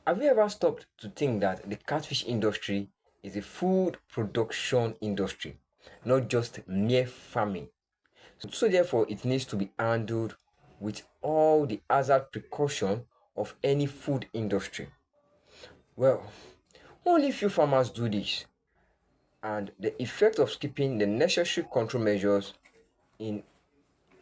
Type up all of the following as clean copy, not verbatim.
Have you ever stopped to think that the catfish industry is a food production industry, not just mere farming? So therefore, it needs to be handled with all the hazard precaution of any food industry. Well, only few farmers do this, and the effect of skipping the necessary control measures in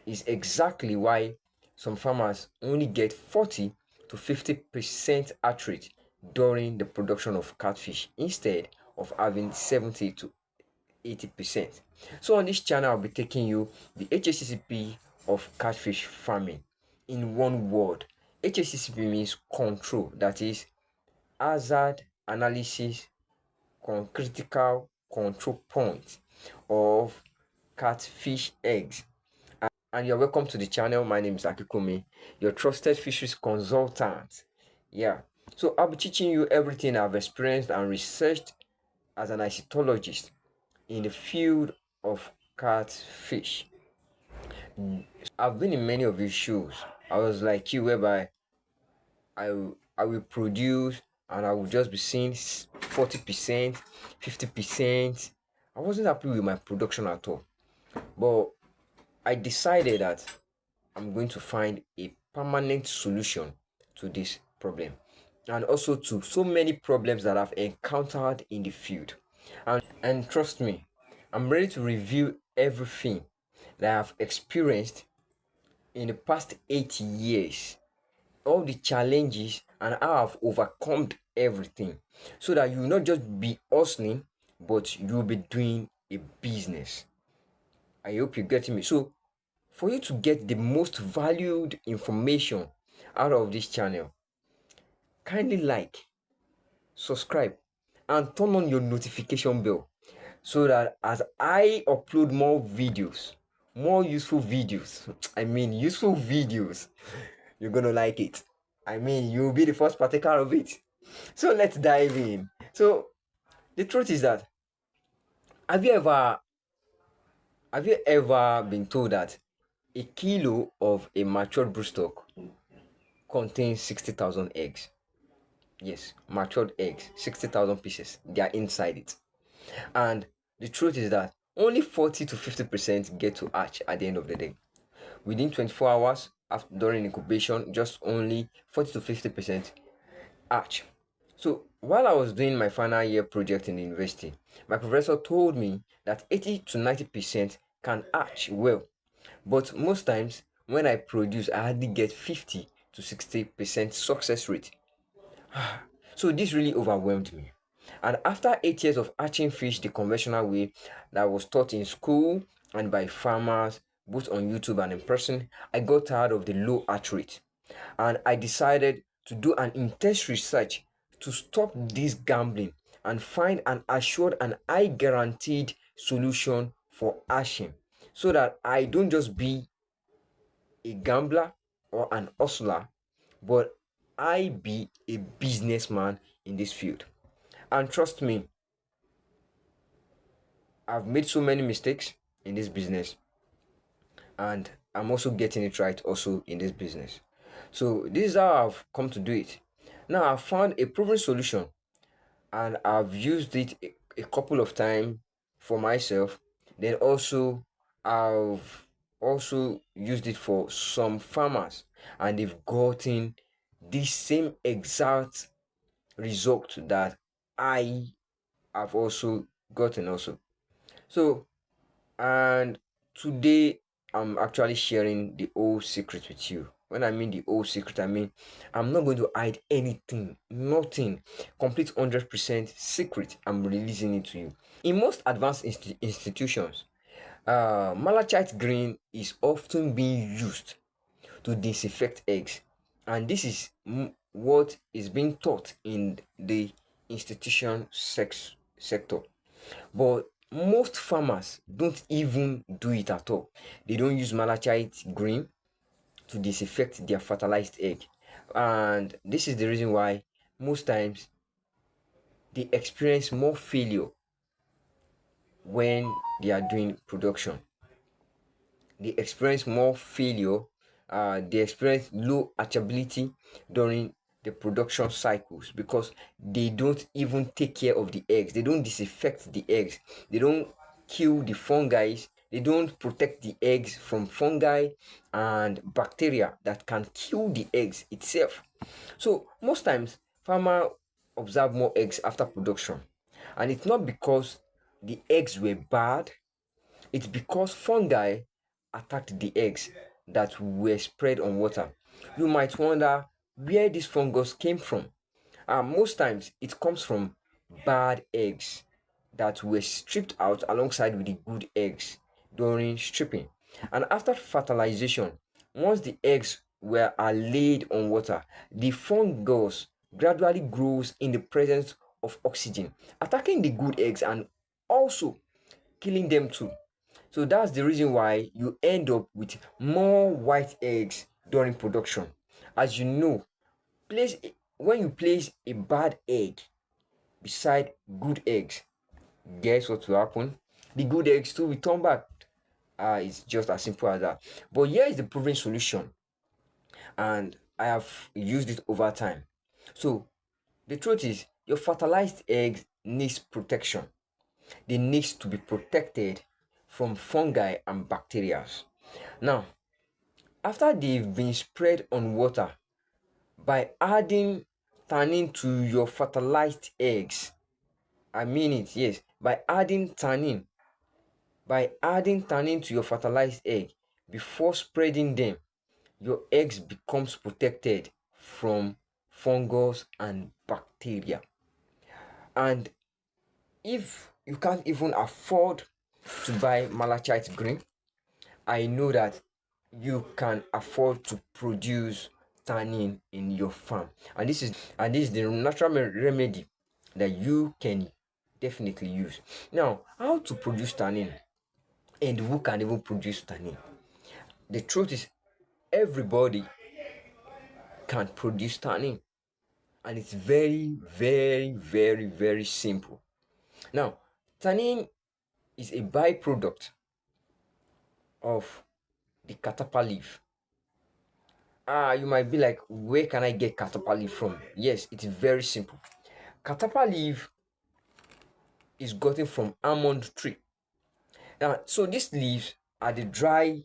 is exactly why some farmers only get 40 to 50% catch rate during the production of catfish instead of having 70 to 80%. So on this channel, I'll be taking you the HACCP of catfish farming in one word. HACCP means control, that is hazard analysis critical control point of catfish eggs. And you're welcome to the channel. My name is Akikumi, your trusted fisheries consultant. Yeah, so I'll be teaching you everything I've experienced and researched as an icytologist in the field of catfish. I've been in many of these shows. I was like you, whereby I will produce and I will just be seeing 40%, 50%. I wasn't happy with my production at all. But I decided that I'm going to find a permanent solution to this problem and also to so many problems that I've encountered in the field. And trust me, I'm ready to review everything that I've experienced in the past 8 years, all the challenges and how I've overcome everything, so that you will not just be hustling, but you'll be doing a business. I hope you're getting me. So, for you to get the most valued information out of this channel, kindly like, subscribe, and turn on your notification bell so that as I upload more videos, more useful videos, useful videos, you're gonna like it. You'll be the first partaker of it. So let's dive in. So the truth is that have you ever have you ever been told that a kilo of a matured broodstock contains 60,000 eggs? Yes, matured eggs, 60,000 pieces. They are inside it. And the truth is that only 40 to 50% get to hatch at the end of the day. Within 24 hours after, during incubation, just only 40 to 50% hatch. So while I was doing my final year project in the university, my professor told me that 80 to 90% can hatch well. But most times when I produce, I hardly get 50 to 60% success rate. So this really overwhelmed me. And after 8 years of hatching fish the conventional way that was taught in school and by farmers, both on YouTube and in person, I got tired of the low hatch rate. And I decided to do an intense research to stop this gambling and find an assured and I guaranteed solution for hatching, so that I don't just be a gambler or an hustler, but I be a businessman in this field. And trust me, I've made so many mistakes in this business, and I'm also getting it right also in this business. So this is how I've come to do it. Now I've found a proven solution and I've used it a couple of times for myself. Then also I've also used it for some farmers and they've gotten the same exact result that I have also gotten also. So, and today I'm actually sharing the whole secret with you. When I mean the whole secret, I mean I'm not going to hide anything, nothing, complete 100% secret. I'm releasing it to you. In most advanced institutions, malachite green is often being used to disinfect eggs, and this is what is being taught in the institution sector. But most farmers don't even do it at all. They don't use malachite green to disinfect their fertilized egg. And this is the reason why most times they experience more failure when they are doing production. They experience more failure, they experience low hatchability during the production cycles because they don't even take care of the eggs. They don't disinfect the eggs. They don't kill the fungi. They don't protect the eggs from fungi and bacteria that can kill the eggs itself. So most times farmer observe more eggs after production, and it's not because the eggs were bad, it's because fungi attacked the eggs that were spread on water. You might wonder where this fungus came from. Most times it comes from bad eggs that were stripped out alongside with the good eggs during stripping. And after fertilization, once the eggs are laid on water, the fungus gradually grows in the presence of oxygen, attacking the good eggs and also killing them too. So that's the reason why you end up with more white eggs during production. As you know, place when you place a bad egg beside good eggs, guess what will happen? The good eggs too will turn back. It's just as simple as that. But here is the proven solution, and I have used it over time. So the truth is, your fertilized eggs needs protection. They need to be protected from fungi and bacteria. Now, after they've been spread on water, by adding tannin to your fertilized eggs, I mean it, yes, by adding tannin to your fertilized egg before spreading them, your eggs becomes protected from fungus and bacteria. And if you can't even afford to buy malachite green, I know that you can afford to produce tannin in your farm, and this is the natural remedy that you can definitely use. Now, how to produce tannin and who can even produce tannin? The truth is, everybody can produce tannin, and it's very, very, very, very simple. Now, tannin is a byproduct of the Catappa leaf. You might be like, where can I get Catappa leaf from? Yes, it's very simple. Catappa leaf is gotten from almond tree. Now, so these leaves are the dry.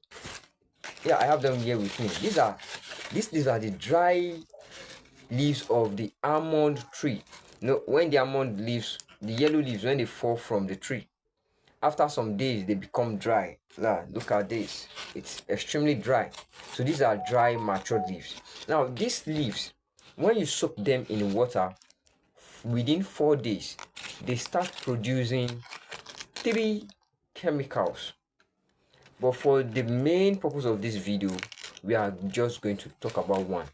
Yeah, I have them here with me. These leaves are the dry leaves of the almond tree. You know, when the almond leaves, the yellow leaves, when they fall from the tree, after some days they become dry. Look at this, it's extremely dry. So these are dry matured leaves. Now these leaves, when you soak them in water, within 4 days they start producing 3 chemicals. But for the main purpose of this video, we are just going to talk about one.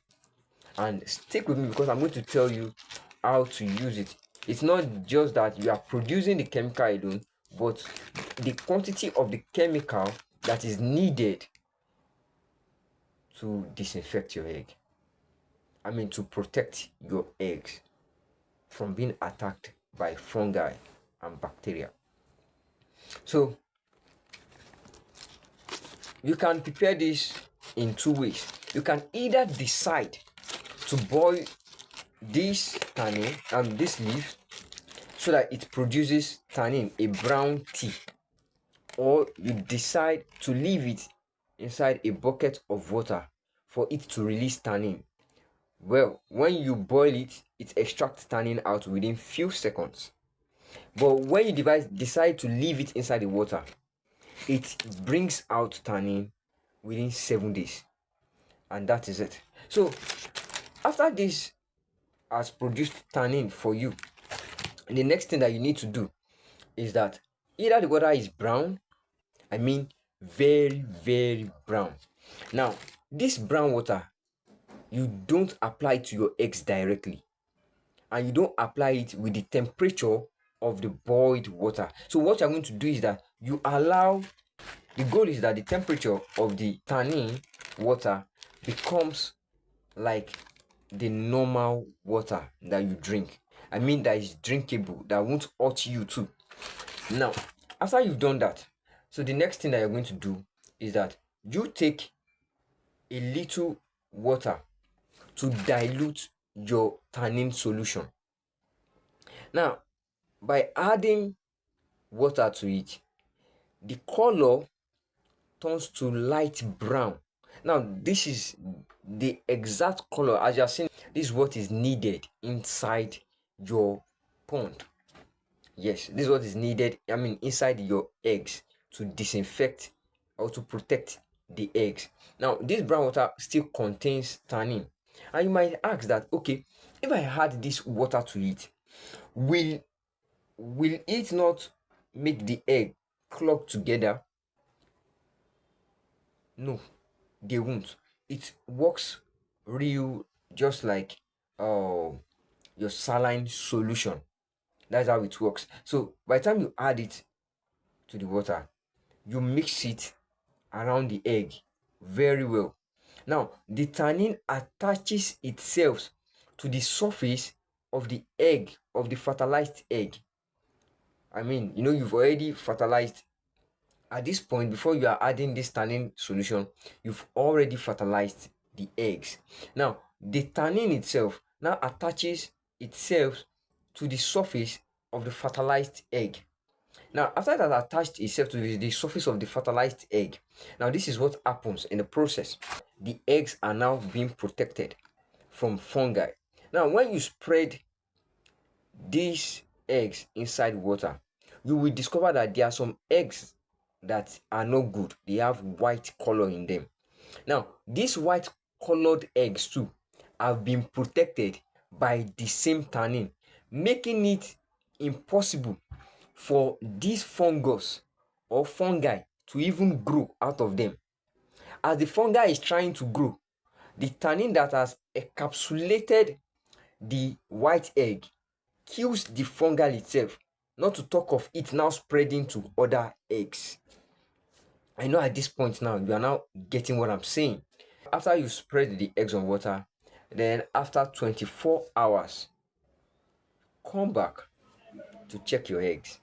And stick with me because I'm going to tell you how to use it. It's not just that you are producing the chemical alone, but the quantity of the chemical that is needed to disinfect your egg. I mean, to protect your eggs from being attacked by fungi and bacteria. So you can prepare this in 2 ways. You can either decide to boil this tannin and this leaf so that it produces tannin, a brown tea, or you decide to leave it inside a bucket of water for it to release tannin. Well, when you boil it, it extracts tannin out within few seconds. But when you decide to leave it inside the water, it brings out tannin within 7 days, and that is it. So after this has produced tannin for you, the next thing that you need to do is that either the water is brown, I mean very, very brown. Now this brown water, you don't apply it to your eggs directly, and you don't apply it with the temperature of the boiled water. So what you're going to do is that you allow, the goal is that the temperature of the tannin water becomes like the normal water that you drink. I mean that is drinkable, that won't hurt you too. Now, after you've done that, so the next thing that you're going to do is that you take a little water to dilute your tannin solution. Now, by adding water to it, the color turns to light brown. Now, this is the exact color as you're seeing. This is what is needed inside your pond. Yes, this is what is needed. I mean, inside your eggs to disinfect or to protect the eggs. Now, this brown water still contains tannin. And you might ask that, okay, if I add this water to it, will it not make the egg clog together? No, they won't. It works real just like your saline solution. That's how it works. So by the time you add it to the water, you mix it around the egg very well. Now, the tannin attaches itself to the surface of the egg, of the fertilized egg. I mean, you've already fertilized. At this point, before you are adding this tannin solution, you've already fertilized the eggs. Now, the tannin itself now attaches itself to the surface of the fertilized egg. Now, after it has attached itself to the surface of the fertilized egg, now this is what happens in the process. The eggs are now being protected from fungi. Now, when you spread these eggs inside water, you will discover that there are some eggs that are not good. They have white color in them. Now, these white colored eggs too have been protected by the same tannin, making it impossible for this fungus or fungi to even grow out of them. As the fungi is trying to grow, the tannin that has encapsulated the white egg kills the fungal itself, not to talk of it now spreading to other eggs. I know at this point now you are now getting what I'm saying. After you spread the eggs on water, then after 24 hours, come back to check your eggs.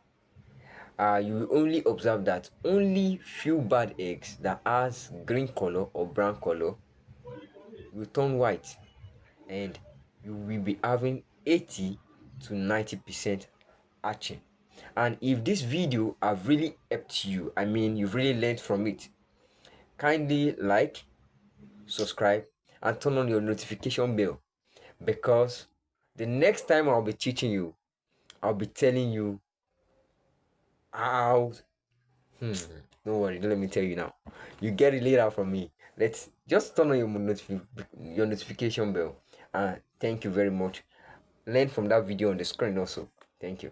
You will only observe that only few bad eggs that has green color or brown color will turn white, and you will be having 80 to 90% hatching. And if this video have really helped you, I mean you've really learned from it, kindly like, subscribe, and turn on your notification bell, because the next time I'll be teaching you, I'll be telling you how don't worry, don't let me tell you now. You get it later from me. Let's just turn on your notification bell. And thank you very much. Learn from that video on the screen also. Thank you.